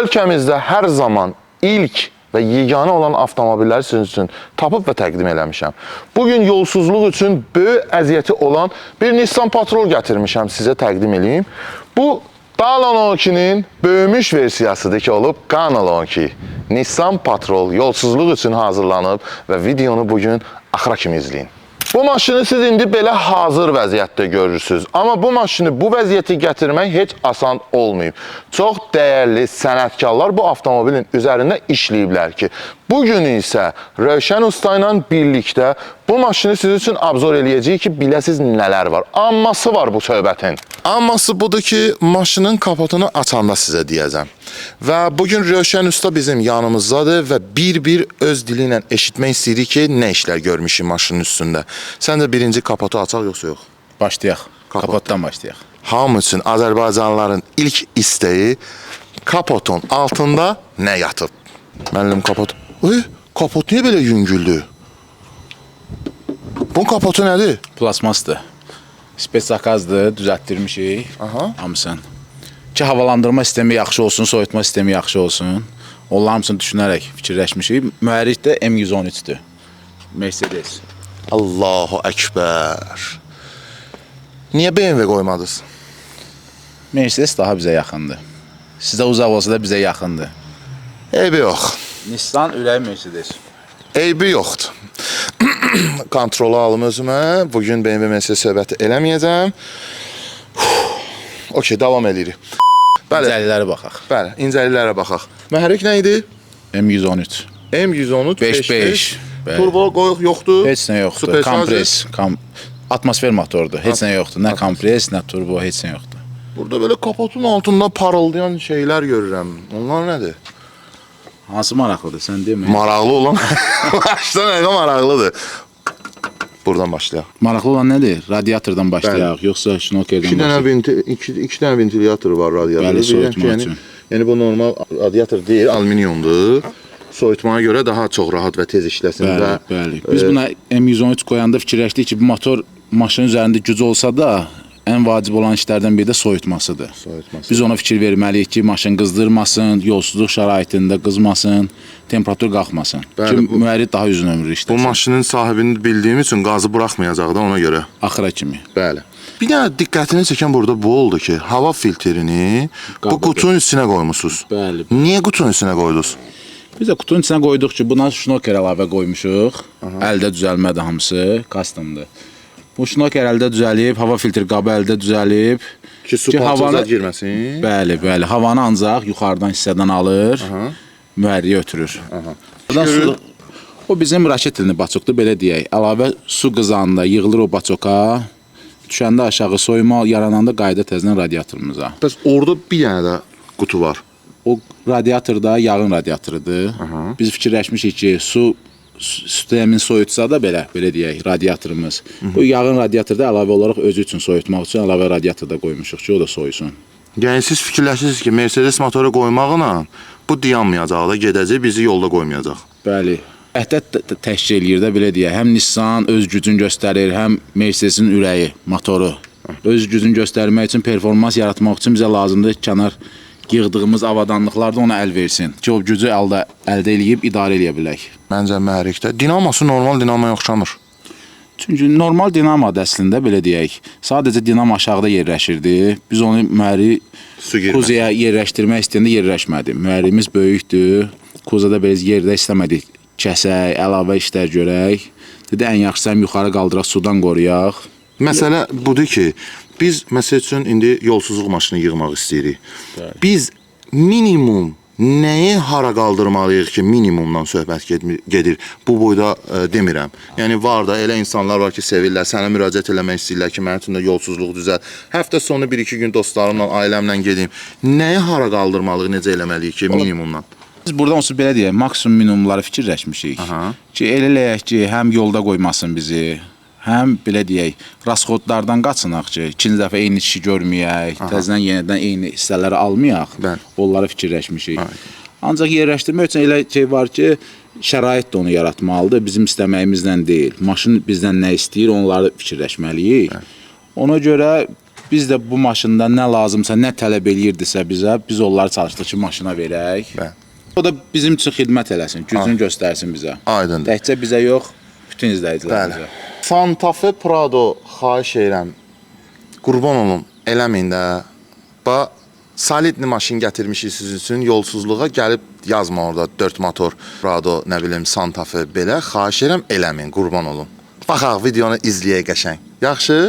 Ölkəmizdə hər zaman ilk və yeganə olan avtomobilləri sizin üçün tapıb və təqdim eləmişəm. Bugün yolsuzluq üçün böyük əziyyəti olan bir Nissan Patrol gətirmişəm sizə təqdim edeyim. Bu Dallon 12-nin böyümüş versiyasıdır ki, olub Qanal 12. Nissan Patrol yolsuzluq üçün hazırlanıb və videonu bugün axıra kimi izləyin. Bu maşını siz indi belə hazır vəziyyətdə görürsünüz. Amma bu maşını bu vəziyyəti gətirmək heç asan olmayıb. Çox dəyərli sənətkarlar bu avtomobilin üzərində işləyiblər ki, bugün isə Rövşən Usta ilə birlikdə bu maşını sizin üçün abzor eləyəcəyik ki, biləsiz nələr var. Amması var bu söhbətin. Amması budur ki, maşının kapotunu açanda sizə deyəcəm. Və bugün Rövşən Usta bizim yanımızdadır və bir-bir öz dili ilə eşitmək istəyirik ki, nə işlər görmüşük maşının üstündə. Səncə birinci kapotu açaq yoxsa yox? Başlayaq. Kapotdan başlayaq. Hamı üçün Azərbaycanlıların ilk istəyi kapotun altında nə yatıb? Müəllim kapot. Kapot niyə belə yüngüldür? Bunun kapotu nədir? Plasmasdır. Spetsakazdır, düzəltdirmişik. Hamısını. Ki, havalandırma sistemi yaxşı olsun, soyutma sistemi yaxşı olsun. Onlar hamısını düşünərək fikirləşmişik. Mühərrik də M113-dür. Mercedes. Allahu Əkbər. Niyə BMW qoymadınız? Mercedes daha bizə yaxındır. Sizə uzaq olsa da bizə yaxındır. Eybi yox. Nissan ürək Mercedes. Eybi yoxdur. Kontrolu alım özümə. Bugün BMW Mercedes söhbəti eləməyəcəm. Okey, davam edirik. İncəliklərə baxaq. Bəli, incəliklərə baxaq. Mühərrik nə idi? M113. M113 5.5. Turbo qoyuq yoxdur. Heç nə yoxdur. Kompres. Atmosfer motordur. Heç nə yoxdur. Nə kompres, nə turbo, heç nə yoxdur. Burada belə kapotun altında parıldayan şeylər görürəm. Onlar nədir? Hansı maraqlıdır, sən demə. Maraqlı olan başdan ayağa maraqlıdır. Buradan başlayaq. Maraqlı olan nədir? Radiatordan başlayaq, yoxsa şnokerdən başlayaq? İki dənə ventilator var radiatorda. Bəli, soyutma üçün. Yəni bu normal radiator deyil, alüminiumdur. Soyutmaya görə daha çox rahat və tez işləsin. Bəli. Biz buna M113 qoyanda fikirləşdik ki, bu motor maşının üzərində gücü olsa da, ən vacib olan işlərdən biri də soyutmasıdır. Biz ona fikir verməliyik ki, maşın qızdırmasın, yolsuzluq şəraitində qızmasın, temperatur qalxmasın. Ki, mühərrik daha uzun ömürlü işləsin. Bu maşının sahibini bildiyim üçün qazı buraxmayacaq da ona görə. Axıra kimi. Bəli. Bir dənə diqqətini çəkən burada bu oldu ki, hava filtrini bu qutunun içinə qoymusunuz. Bəli. Niyə qutunun içinə qoydunuz? Biz də qutunun içinə qoyduq ki, buna şnoker əlavə qoymuşuq. Əldə düzəlmədir hamısı, customdur. Bu şnoker əldə düzəlib, hava filtr qabı əldə düzəlib. Ki, su parçalar girməsin. Bəli. Havanı ancaq yuxarıdan hissədən alır, mühərriyə ötürür. O bizim raketilini baçokdur, belə deyək. Əlavə su qızanda yığılır o baçoka, düşəndə aşağı soyuma, yarananda qayıda təzdən radiatorumuza. Bəs orada bir dənə də qutu var. O radiator da yağın radiatorudur. Biz fikirləşmişik ki, su sistemin soyutsa da belə deyək, radiatorumuz. Bu yağın radiatorda əlavə olaraq özü üçün soyutmaq üçün əlavə radiatorda qoymuşuq ki, o da soyusun. Yəni siz fikirləşirsiniz ki, Mercedes motoru qoymaqla bu dayanmayacaq da, gedəcək, bizi yolda qoymayacaq. Bəli. Əhdət təşkil eləyir də, belə deyək. Həm Nissan öz gücünü göstərir, həm Mercedesin ürəyi, motoru. Öz gücünü göstərmək üçün, performans yaratmaq üçün bizə lazımdır kənar yığdığımız avadanlıqlarda ona əl versin ki, o gücü əldə eləyib idarə eləyə bilək. Məncə mühərrikdə. Dinamosu normal dinamoya oxşamır. Çünki normal dinamodur əslində, belə deyək. Sadəcə dinamo aşağıda yerləşirdi. Biz onu mühərrik kuzaya yerləşdirmək istəyəndə yerləşmədi. Mühərrimiz böyükdür. Kuzada belə yerdə istəmədik. Kəsək, əlavə işlər görək. Dedi, ən yaxşısı həm yuxarı qaldıraq, sudan qoruyaq. Məsələ budur ki, biz məsəl üçün indi yolsuzluq maşını yığmaq istəyirik. Biz minimum nəyi hara qaldırmalıyıq ki, minimumdan söhbət gedir. Bu boyda demirəm. Yəni var da elə insanlar var ki, sevirlər, sənə müraciət eləmək istəyirlər ki, mənim üçün də yolsuzluq düzəl. Həftə sonu 1-2 gün dostlarımla, ailəmlə gedeyim. Nəyi hara qaldırmalıyıq, necə eləməliyik ki, minimumdan? Biz buradan onsuz belə deyək, maksimum minimumları fikirləşmişik. Ki, eləyək ki, həm yolda qoymasın bizi, həm belə deyək, rasxodlardan qaçınaq ki, ikinci dəfə eyni işi görməyək, təzdən yenidən eyni hissələri almayaq, onları fikirləşmişik. Ancaq yerləşdirmək üçün elə şey var ki, şərait də onu yaratmalıdır, bizim istəməyimizlə deyil. Maşın bizdən nə istəyir, onları fikirləşməliyik. Ona görə Biz də bu maşında nə lazımsa, nə tələb eləyirdisə bizə, biz onları çalışdıq ki, maşına verək. Bəli. O da bizim üçün xidmət eləsin, gücünü göstərsin bizə. Aydındır. Təkcə bizə yox, bütün izləyicilərimizə. Santa Fe Prado, xahiş edirəm. Qurban olum, eləməyin də. Bax, solidli maşın gətirmişik sizin üçün, yolsuzluğa gəlib yazma orada 4 motor Prado, nə bilim Santa Fe belə. Xahiş edirəm, eləməyin, qurban olum. Baxaq, videonu izləyək qəşəng. Yaxşı?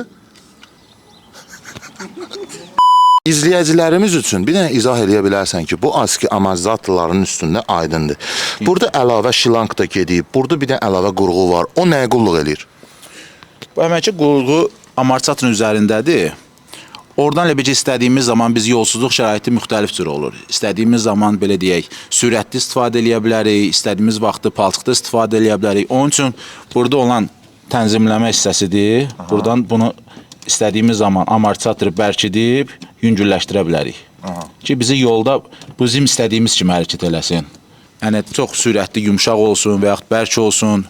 İzləyicilərimiz üçün bir dənə izah eləyə bilərsən ki, bu aski amortizatorların üstündə aydındır. Burada əlavə şilanq da gedib, burada bir dənə əlavə qurğu var. O nəyə qulluq eləyir? Bu əməlki qurğu amortizatorun üzərindədir. Oradan elə bir ki, istədiyimiz zaman biz yolsuzluq şəraiti müxtəlif cür olur. İstədiyimiz zaman belə deyək, sürətli istifadə eləyə bilərik, istədiyimiz vaxtı palçıqda istifadə eləyə bilərik. Onun üçün burada olan tənzimləmə hissəsidir. Buradan bunu istədiyimiz zaman amortisatoru bərkidib yüngülləşdirə bilərik. Ki bizi yolda bizim istədiyimiz kimi hərəkət eləsin. Yəni çox sürətli, yumşaq olsun və yaxud bərk olsun.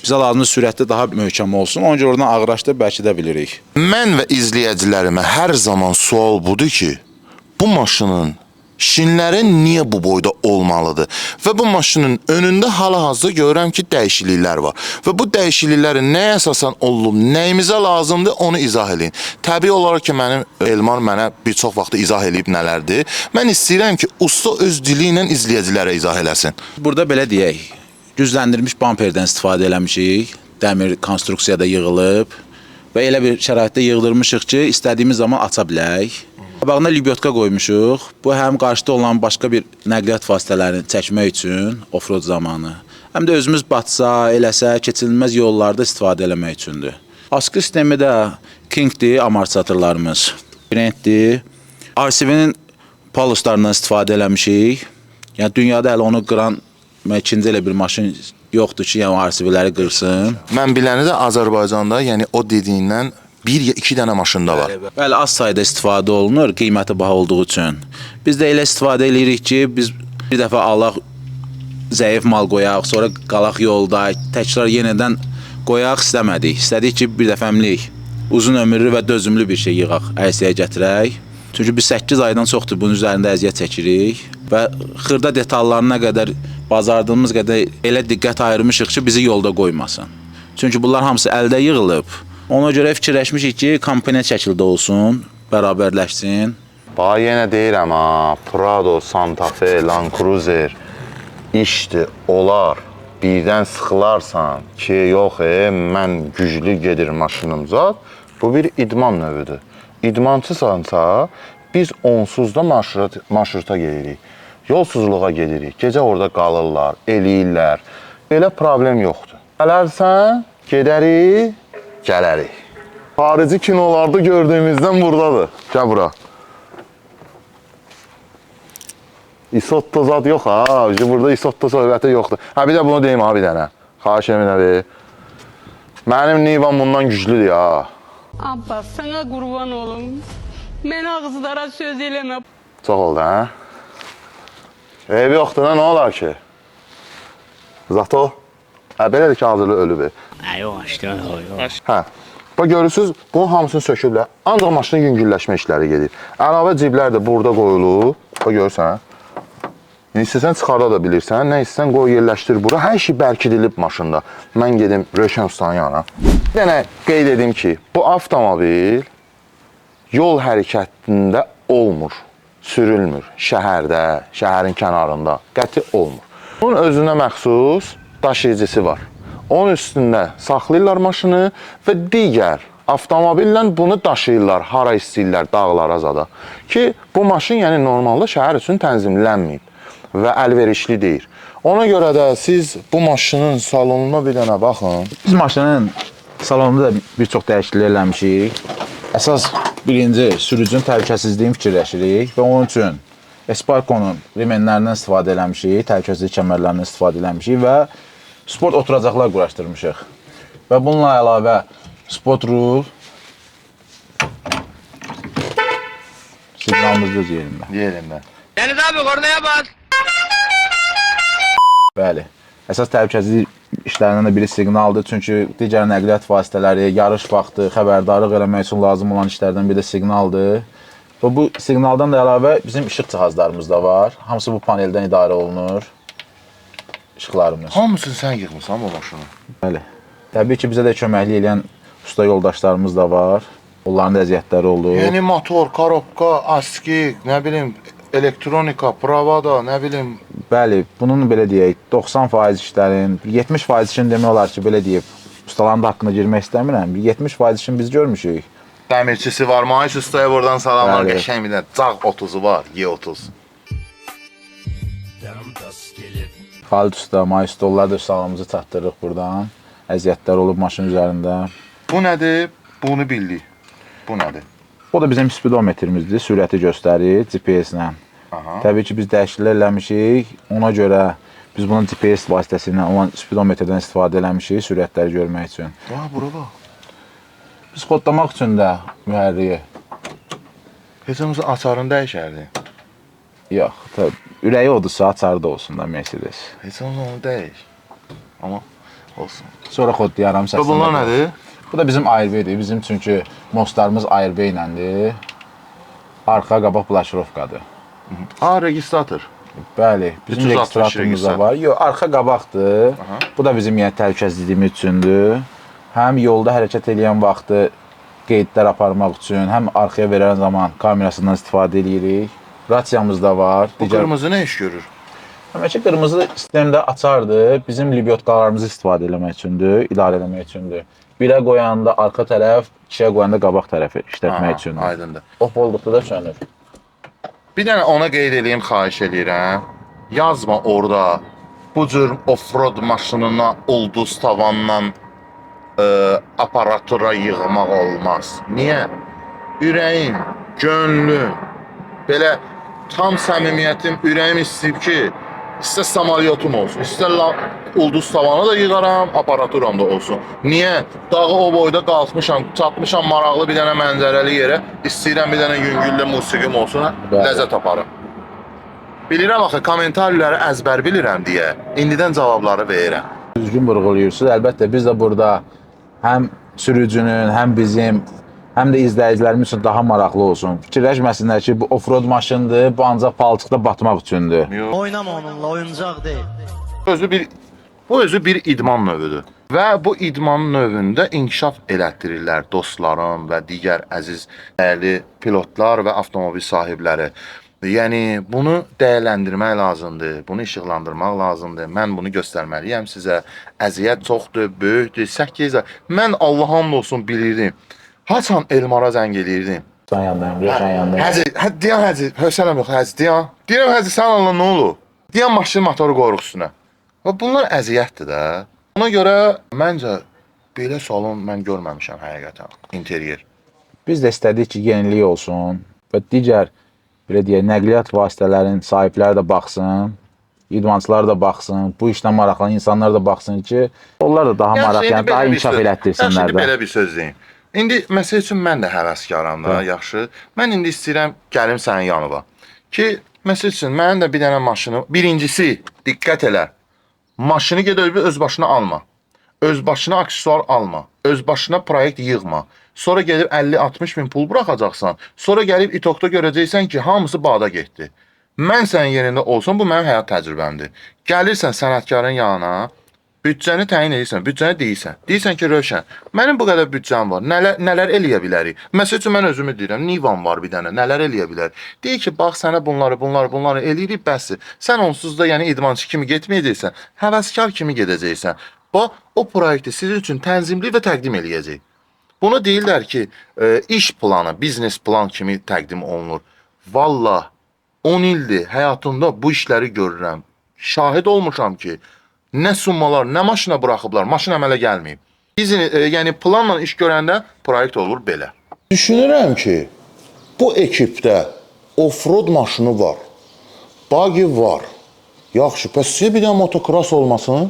Bizə lazımdır sürətli daha möhkəm olsun. Ona görə oradan ağıraşda bərkidə bilirik. Mən və izləyicilərimə hər zaman sual budur ki, bu maşının şinləri niyə bu boyda olmalıdır? Və bu maşının önündə hal-hazırda görürəm ki, dəyişikliklər var. Və bu dəyişikliklərin nəyə əsasən olub, nəyimizə lazımdır, onu izah edin. Təbii olaraq ki, mənim Elmar mənə bir çox vaxt izah edib nələrdir. Mən istəyirəm ki, usta öz dili ilə izləyicilərə izah eləsin. Burada belə deyək, gücləndirilmiş bamperdən istifadə eləmişik. Dəmir konstruksiyada yığılıb və elə bir şəraitdə yığdırmışıq ki, istədiyimiz zaman aça bilək. Qabağına libyotka qoymuşuq. Bu həm qarşıda olan başqa bir nəqliyyat vasitələrini çəkmək üçün offroad zamanı, həm də özümüz batsa, eləsə, keçilməz yollarda istifadə eləmək üçündür. Askı sistemi də King'dir, amortizatorlarımız. Brentdir. RCV-nin paluslarından istifadə eləmişik. Yəni dünyada hələ onu qıran ikinci elə bir maşın yoxdur ki, yəni RCV-ləri qırsın. Mən biləni də Azərbaycanda, yəni o dediyindən bir ya iki dənə maşında var. Bəli, az sayda istifadə olunur, qiyməti baha olduğu üçün. Biz də elə istifadə edirik ki, biz bir dəfə alaq, zəif mal qoyaq, sonra qalaq yolda, təkrar yenidən qoyaq istəmədik. İstədik ki, bir dəfəmlik, uzun ömürlü və dözümlü bir şey yığaq, ərsəyə gətirək. Çünki biz 8 aydan çoxdur bunun üzərində əziyyət çəkirik və xırda detallarına qədər, bazardığımız qədər elə diqqət ayırmışıq ki, bizi yolda qoymasın. Çünki bunlar hamısı əldə yığılıb. Ona görə fikirləşmişik ki, komponent şəkildə olsun, bərabərləşsin. Bax, yenə deyirəm ha, Prado, Santa Fe, Land Cruiser işdir, olar. Birdən sıxılarsan ki, yox, mən güclü gedir maşınım zat. Bu bir idman növüdür. İdmançısansa, biz onsuz da marşruta gedirik. Yolsuzluğa gedirik. Gecə orada qalırlar, eləyirlər. Belə problem yoxdur. Gələrsən, gedərik. Gələrik. Xarici kinolarda gördüyümüzdən buradadır. Gəl bura. İsotto zad yox ha. Burada isotto söhbəti yoxdur. Ha, bir də bunu deyim ha, bir dənə. Xahiş edirəm. Mənim Nivan bundan güclüdür ya. Abba, sana qurban olum. Mən ağızlara söz eləmə. Çox oldu, hə? Ev yoxdur, nə olar ki? Zato? Hə, belədir ki, hazırlı ölüb. Yox, aşkına, yox. Hə. Bax, görürsünüz, bunun hamısını söküblər. Ancaq maşının yüngülləşmə işləri gedir. Əlavə ciblər də burada qoyulub. Bax, görürsən. İstəsən çıxarda da bilirsən. Nə istəsən qoy yerləşdir bura. Hər şey bərkidilib maşında. Mən gedim Röşən Ustanın yanına. Bir dənə qeyd edim ki, bu avtomobil yol hərəkətində olmur, sürülmür. Şəhərdə, şəhərin kənarında qəti olmur. Bunun özünə məxsus daşıyıcısı var. Onun üstündə saxlayırlar maşını və digər avtomobillə bunu daşıyırlar, hara istəyirlər, dağlara zada. Ki, bu maşın yəni normalda şəhər üçün tənzimlənməyib və əlverişli deyil. Ona görə də siz bu maşının salonuna bir dənə baxın. Biz maşının salonunda da bir çox dəyişiklik eləmişik. Əsas birinci sürücünün təhlükəsizliyini fikirləşirik və onun üçün Esparkonun remenlərindən istifadə eləmişik, təhlükəsizlik kəmərlərindən istifadə eləmişik və sport oturacaqlar quraşdırmışıq. Və bununla əlavə sport rul, siqnalımız düz yerində. Yerində. Deniz abi kornaya bas. Bəli. əsas təhlükəsizlik işlərindən də biri siqnaldır. Çünki digər nəqliyyat vasitələri, yarış vaxtı, xəbərdarlıq eləmək üçün lazım olan işlərdən biri də siqnaldır. Və bu siqnaldan da əlavə bizim işıq cihazlarımız da var. Hamısı bu paneldən idarə olunur. İşıqlarımız. Hamısını sən yığmısan bu maşını? Bəli. Təbii ki, bizə də köməklik edən usta yoldaşlarımız da var. Onların da əziyyətləri olur. Yəni motor, korobka, askik, nə bilim, elektronika, pravada, nə bilim. Bəli, bunun belə deyək, 90% işlərin, 70% işin demək olar ki, belə deyib, ustaların da haqqına girmək istəmirəm. 70% işin biz görmüşük. Dəmirçisi var, Mayıs ustaya buradan salamlar, Bəli. qəşəng bir də cağ 30'u var, Y30. Xalid usta, Mayıs usta, onlar da sağlamımızı çatdırırıq buradan. Əziyyətlər olub maşın üzərində. Bu nədir? Bunu bildik. Bu nədir? O da bizim spidometrimizdir, sürəti göstərir GPS-lə. Təbii ki, biz dəyişikliklər eləmişik. Ona görə biz bunun GPS vasitəsilə olan spidometrdən istifadə eləmişik, sürətləri görmək üçün. Bura bax. Biz kodlamaq üçün də mühərriyi. Heç olmasa açarını dəyişərdi. Yox, tabii. Ürəyi odursa, açarı da olsun da Mercedes. Heç olmasa onu dəyiş. Amma olsun. Sonra kodlayaram səsini. Bunlar nədir? Bu da bizim ARB-dir. Bizim çünki mostlarımız ARB iləndir. Arxa, qabaq plaşirovkadır. Ha, registrator. Bəli, bizim 360 registratorumuz da var. Yox, arxa qabaqdır. Bu da bizim yəni təhlükəsizliyimiz üçündür. Həm yolda hərəkət edən vaxtı qeydlər aparmaq üçün, həm arxaya verən zaman kamerasından istifadə edirik. Ratsiyamız da var. Bu qırmızı nə iş görür? Həmçinin qırmızı sistemdə açardır. Bizim libyotkalarımızı istifadə etmək üçündür, idarə etmək üçündür. Birə qoyanda arxa tərəf, ikiyə qoyanda qabaq tərəfi işlətmək üçündür. Aydındır. Off olduqda da sönür. Bir dənə ona qeyd edeyim, xahiş edirəm. Yazma orada bu cür off-road maşınına ulduz tavanla aparatura yığmaq olmaz. Niyə? Ürəyim, gönlüm, belə tam səmimiyyətim, ürəyim istəyib ki, istə samalyotum olsun, istə ulduz tavanı da yığaram, aparaturam da olsun. Niyə? Dağı o boyda qalxmışam, çatmışam maraqlı bir dənə mənzərəli yerə, istəyirəm bir dənə yüngüllü musiqim olsun, ləzzət aparım. Bilirəm axı, komentarləri əzbər bilirəm deyə, indidən cavabları verirəm. Düzgün vurğulayırsınız. Əlbəttə biz də burada həm sürücünün, həm bizim, həm də izləyicilərimiz üçün daha maraqlı olsun. Fikirləşməsinlər ki, bu off-road maşındır, bu ancaq palçıqda batmaq üçündür. Oynama onunla, oyuncaq deyil. Bu özü bir idman növüdür. Və bu idman növündə inkişaf elətdirirlər dostlarım və digər əziz dəyərli pilotlar və avtomobil sahibləri. Yəni, bunu dəyərləndirmək lazımdır, bunu işıqlandırmaq lazımdır. Mən bunu göstərməliyəm sizə. Əziyyət çoxdur, böyükdür, 8 ay. Mən Allah hamd olsun bilirdim. Haçan Elmara zəng eləyirdim. Sən yandayım, Rəşən yandayım. Həzi, deyən Həzi, hövsələm yox, Həzi, deyən. Deyirəm Həzi, sən Allah nə olur? Deyən maşın motoru qoyuruq üstünə. Bunlar əziyyətdir də. Ona görə məncə belə salon mən görməmişəm həqiqətən, interyer. Biz də istədik ki, yenilik olsun və digər belə deyək, nəqliyyat vasitələrinin sahibləri də baxsın, idmançılar da baxsın, bu işlə maraqlanan insanlar da baxsın ki, onlar da daha maraq, yəni daha inkişaf elətdirsinlər də. Belə bir söz deyim. İndi məsəl üçün mən də həvəskaram da, yaxşı. Mən indi istəyirəm gəlim sənin yanına. Ki, məsəl üçün mənim də bir dənə maşını, birincisi, diqqət elə, maşını ged öz başına alma. Öz başına aksesuar alma. Öz başına proyekt yığma. Sonra gəlib 50-60 min pul buraxacaqsan. Sonra gəlib İTOK'da görəcəksən ki, hamısı bağda getdi. Mən sənin yerində olsam, bu mənim həyat təcrübəmdir. Gəlirsən sənətkarın yanına, büdcəni təyin edirsən, büdcəni deyirsən. Deyirsən ki, Rövşən, mənim bu qədər büdcəm var, nələr eləyə bilərik? Məsəl üçün, mən özümü deyirəm, Nivan var bir dənə, nələr eləyə bilərik? Deyir ki, bax, sənə bunları eləyirik, bəsdir. Sən onsuz da yəni idmançı kimi getməyəcəksən, həvəskar kimi gedəcəksən. Bax, o proyekti sizin üçün tənzimli və təqdim eləyəcək. Bunu deyirlər ki, iş planı, biznes plan kimi təqdim olunur. Vallah, 10 ildir həyatımda bu işləri görürəm. Şahid olmuşam ki, nə summalar, nə maşına buraxıblar, maşın əmələ gəlməyib. Yəni planla iş görəndə proyekt olur belə. Düşünürəm ki, bu ekipdə off-road maşını var, buggy var. Yaxşı, bəs sizə bir dənə motokross olmasın?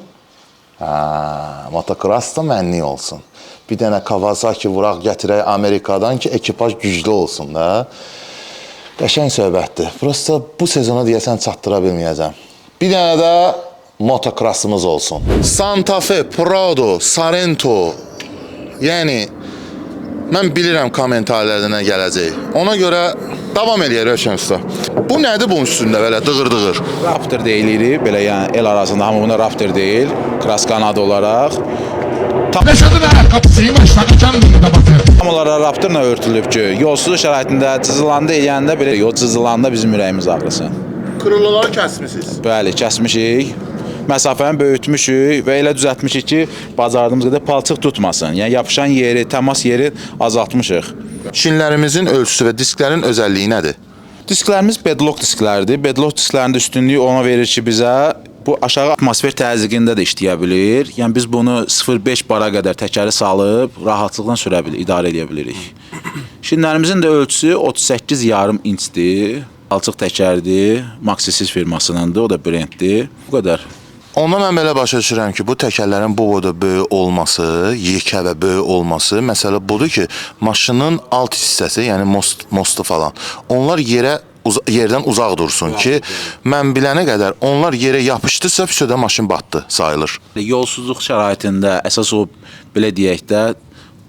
Motokross da mənlik olsun. Bir dənə Kawasaki vuraq gətirək Amerikadan ki, ekipaj güclü olsun da. Qəşəng söhbətdir. Prosta bu sezona deyəsən çatdıra bilməyəcəm. Bir dənə də motokrasımız olsun. Santa Fe, Prado, Sorento. Yəni mən bilirəm kommentarlarda nə gələcək. Ona görə davam eləyək Rövşən usta. Bu nədir bunun üstündə belə dığır-dığır? Raptor deyilir, belə yəni el arasında hamı buna Raptor deyil, kras kanadı olaraq. Tam olaraq Raptorla örtülüb ki, yolsuzluq şəraitində cızılanda eləyəndə belə yol cızılanda bizim ürəyimiz ağrısın. Kırılaları kəsmisiniz. Bəli, kəsmişik. Məsafəni böyütmüşük və elə düzəltmişik ki, bacardığımız qədər palçıq tutmasın. Yəni yapışan yeri, təmas yeri azaltmışıq. Şinlərimizin ölçüsü və disklərin özəlliyi nədir? Disklərimiz bedlock disklərdir. Bedlock disklərində üstünlüyü ona verir ki, bizə bu aşağı atmosfer təzyiqində də işləyə bilir. Yəni biz bunu 0.5 bara qədər təkəri salıb rahatlıqla sürə bilir, idarə edə bilirik. Şinlərimizin də ölçüsü 38,5 inçdir. Alçıq təkərdir. Maxisys firmasınındır, o da brenddir. Bu qədər. Onda mən belə başa düşürəm ki, bu təkərlərin bu boyda böyük olması, yekə və böyük olması, məsələ budur ki, maşının alt hissəsi, yəni mostu falan, onlar yerdən uzaq dursun ki, mən bilənə qədər onlar yerə yapışdısa, füsədə maşın batdı sayılır. Yolsuzluq şəraitində əsas o, belə deyək də,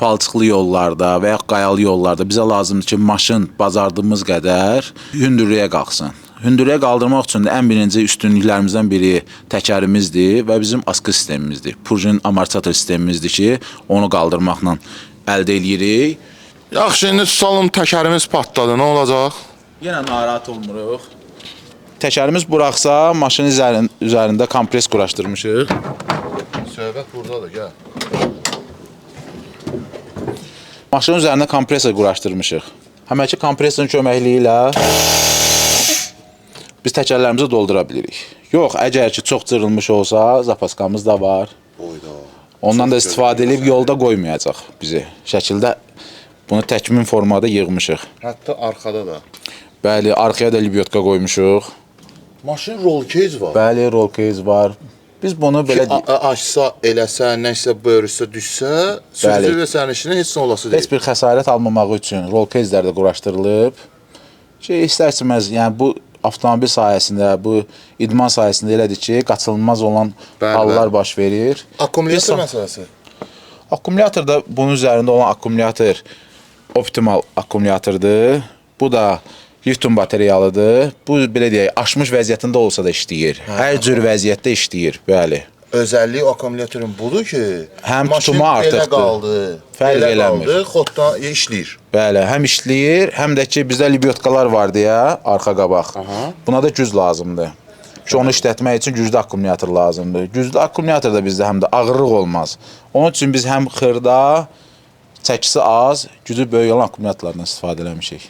palçıqlı yollarda və ya qayalı yollarda bizə lazımdır ki, maşın bacardığımız qədər hündürlüyə qalxsın. Hündürlüyə qaldırmaq üçün də ən birinci üstünlüklərimizdən biri təkərimizdir və bizim askı sistemimizdir. Purjin amortizator sistemimizdir ki, onu qaldırmaqla əldə edirik. Yaxşı, indi tutalım təkərimiz patladı, nə olacaq? Yenə narahat olmuruq. Təkərimiz buraxsa, maşının üzərində kompres quraşdırmışıq. Söhbət buradadır, gəl. Maşının üzərində kompresor quraşdırmışıq. Həmənki kompresorun köməkliyi ilə biz təkərlərimizi doldura bilirik. Yox, əgər ki, çox cırılmış olsa, zapaskamız da var. Ondan da istifadə edib yolda qoymayacaq bizi. Şəkildə bunu təkmin formada yığmışıq. Hətta arxada da. Bəli, arxaya da libyotka qoymuşuq. Maşın roll cage var. Bəli, roll cage var. Biz bunu belə... Açsa, eləsə, nəsə böyrüsə, düşsə, sürücü və sərnişinin heç nə olası deyil. Heç bir xəsarət almamaq üçün roll cage'lər də quraşdırılıb. İstər-istəməz, yəni bu avtomobil sayəsində, bu idman sayəsində elədir ki, qaçılmaz olan hallar baş verir. Akkumulyator məsələsi? Akkumulyator da bunun üzərində olan akkumulyator optimal akkumulyatordur. Bu da lityum bateriyalıdır. Bu, belə deyək, aşmış vəziyyətində olsa da işləyir. Hər cür vəziyyətdə işləyir, bəli. Özəlliyi akkumulyatorun budur ki, həm tutumu artıqdır. Maşın elə qaldı, fərq eləmir. Xoddan işləyir. Bəli, həm işləyir, həm də ki, bizdə libyotkalar var deyə, arxa-qabaq. Buna da güc lazımdır. Ki, onu işlətmək üçün güclü akkumulyator lazımdır. Güclü akkumulyator da bizdə həm də ağırlıq olmaz. Onun üçün biz həm xırda, çəkisi az, gücü böyük olan akkumulyatorlardan istifadə eləmişik.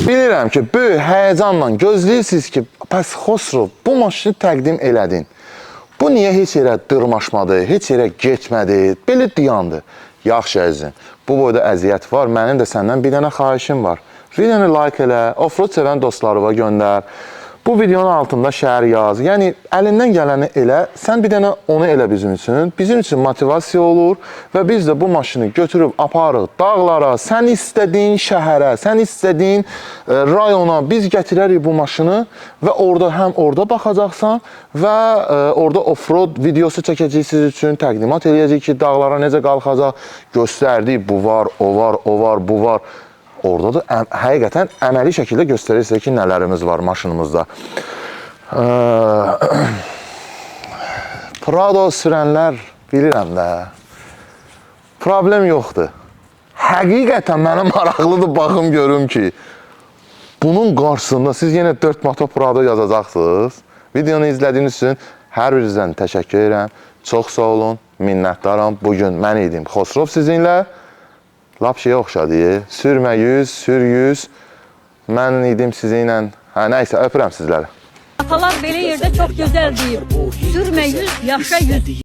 Bilirəm ki, böyük həyəcanla gözləyirsiniz ki, bəs Xosrov, bu maşını təqdim elədin. Bu niyə heç yerə dırmaşmadı, heç yerə getmədi, belə dayandı. Yaxşı əzizim, bu boyda əziyyət var, mənim də səndən bir dənə xahişim var. Videonu like elə, offroad sevən dostlarıma göndər. Bu videonun altında şəhər yaz. Yəni, əlindən gələni elə, sən bir dənə onu elə bizim üçün. Bizim üçün motivasiya olur və biz də bu maşını götürüb aparıq dağlara, sən istədiyin şəhərə, sən istədiyin rayona biz gətirərik bu maşını və orada həm orada baxacaqsan və orada offroad videosu çəkəcək siz üçün, təqdimat eləyəcək ki, dağlara necə qalxacaq, göstərdik, bu var, o var, o var, bu var. Orada da həqiqətən əməli şəkildə göstərirsə ki, nələrimiz var maşınımızda. Prado sürənlər bilirəm də, problem yoxdur. Həqiqətən mənə maraqlıdır, baxım görüm ki, bunun qarşısında siz yenə 4 moto Prado yazacaqsınız. Videonu izlədiyiniz üçün hər birinizdən təşəkkür edirəm. Çox sağ olun, minnətdaram. Bugün mən idim Xosrov sizinlə. Lap şeyə oxşadı, sürmə 100, sür 100. Mən idim sizinlə, nəysə, öpürəm sizləri. Atalar belə yerdə çox gözəl deyib. Sürmə 100, yaşa 100.